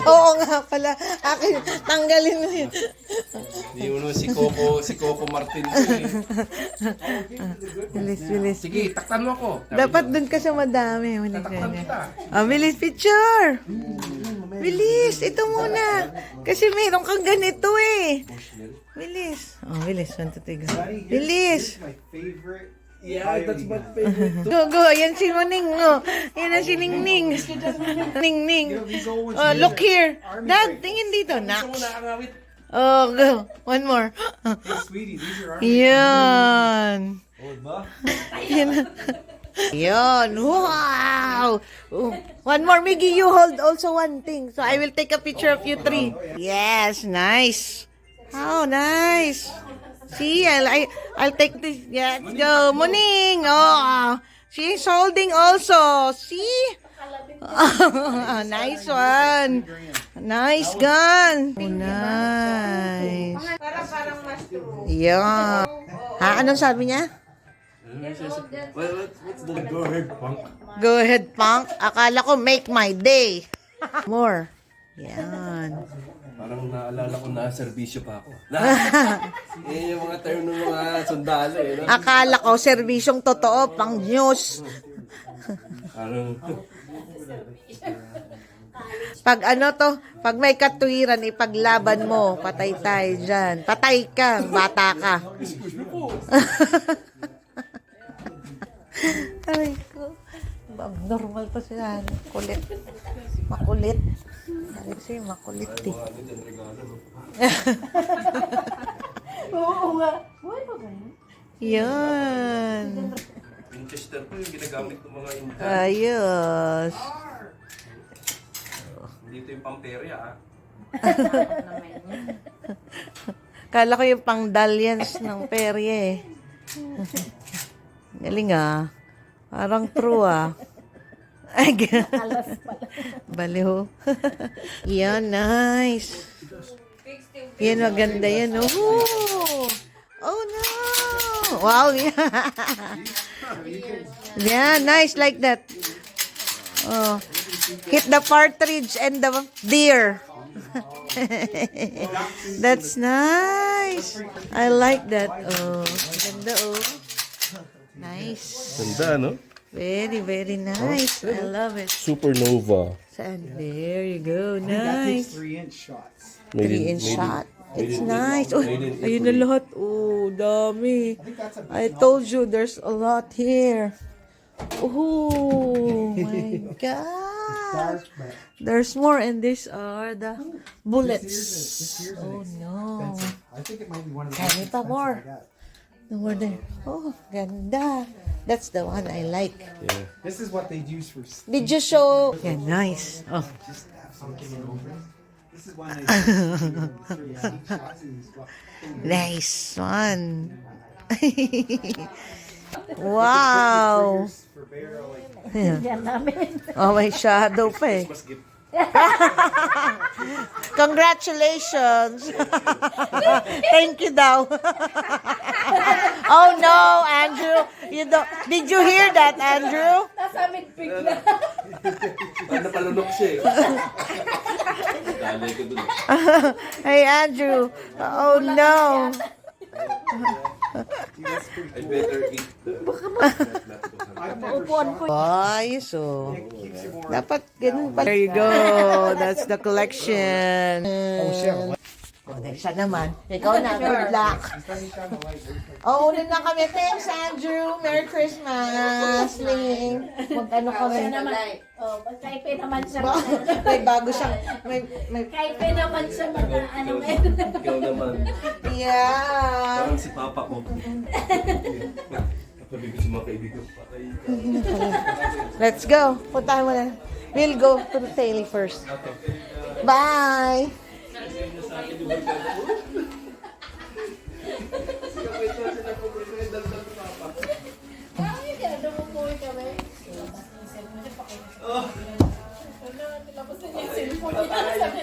Oo nga pala. Akin, tanggalin mo yun. Hindi mo naman si Coco Martin ko eh. Bilis, bilis. Sige, taktan mo ako. Dapat dun ka sa madami. Tataktan kita. Bilis picture. Bilis, ito muna. Kasi mayroon kang ganito eh. Bilis. Bilis. 1, 2, 3, go. Bilis. My favorite. Yeah, that's my favorite. Go, go. Yan si Muning. Oh. Yan na si Ningning. Ningning. Oh, look here. Dad, tingin dito. Nax. Oh, go. One more. Sweetie, these are our. Yan. Oh, ba? Yan. Yan. Wow. Oh. One more, Miggy. You hold also one thing. So I will take a picture of you three. Yes, nice. Oh, nice. See, I'll take this. Yeah, let's go. Muning. Oh, she's holding also. See? Oh, nice one. Nice gun. Oh, nice. Yeah. Ha, anong sabi niya? What's the go ahead, punk? Go ahead, punk. Akala ko make my day. More. Yan. Parang naalala ko na serbisyo pa ako. Yung mga term ng mga sundalo eh. No? Akala ko serbisyong totoo pang news. Parang Pag ano to, pag may katuwiran, ipaglaban mo. Patay tayo dyan. Patay ka, bata ka. Ay ko. Abnormal to siya. Kulit. Makulit. Sabi ko sa'yo, makulit eh. Oo nga. Buhay pa ba yun? Yan. Winchester po yung ginagamit ng mga Inca. Ayos. Dito yung pamperya ah. Kala ko yung pang dalliance ng perye eh. Galing ah. Parang true ah. Ay, baliw. Yan, nice. Yan, maganda yan. Oh, oh no. Wow, yeah. Yeah, nice like that. Oh, hit the partridge and the deer. That's nice. I like that. Oh, ganda oh. Nice. Ganda no? Very, very nice. I love it. Supernova. Saan? There you go. I think that takes Nice. 3-inch shots. 3-inch shot. It's made in- nice. Oh, made in ayun na Italy. lahat. Oh, dami. I think that's a I told you there's a lot here. Oh, my God. dark, but There's more, and these are the bullets. here's an Oh, no. expensive. I think it might be one of the Tell me most pa expensive more. I got. No more there. Oh, ganda. That's the one I like. Yeah. This is what they'd use for Did you show? Yeah, nice. Oh. just have something over. This is one they use shots and Nice one. Wow. for barreling. Yan namin. Oh, may shadow pa eh. Mas gift. Congratulations. Thank you daw. Oh no, Andrew. You don't. Did you hear that, Andrew? Nasa amin bigla. Parang napalunok siya eh. Dalay ko dun. Hey, Andrew. Oh no. I better eat the... I've never Upuan ko. Ayos oh. keeps it warm. Dapat ganun pa. There you go. That's the collection. Oh, shit. Oh, isa naman. Ikaw na. Good luck. Oh, ulit na kami. Thanks, Andrew. Merry Christmas. Ling. Mag-ano kami. Oh, kaipe naman sa Ba- may bago siyang, may, kaipe naman sa mga ano ngayon. Ikaw naman. yeah. Parang si Papa ko. Sabi ko sa mga kaibigan, patay ka. Let's go. Puntahan mo na. We'll go to the Taily first. Bye. Ay, kaya dumupuwi kami. Tapos na niya yung cellphone niya. Sabi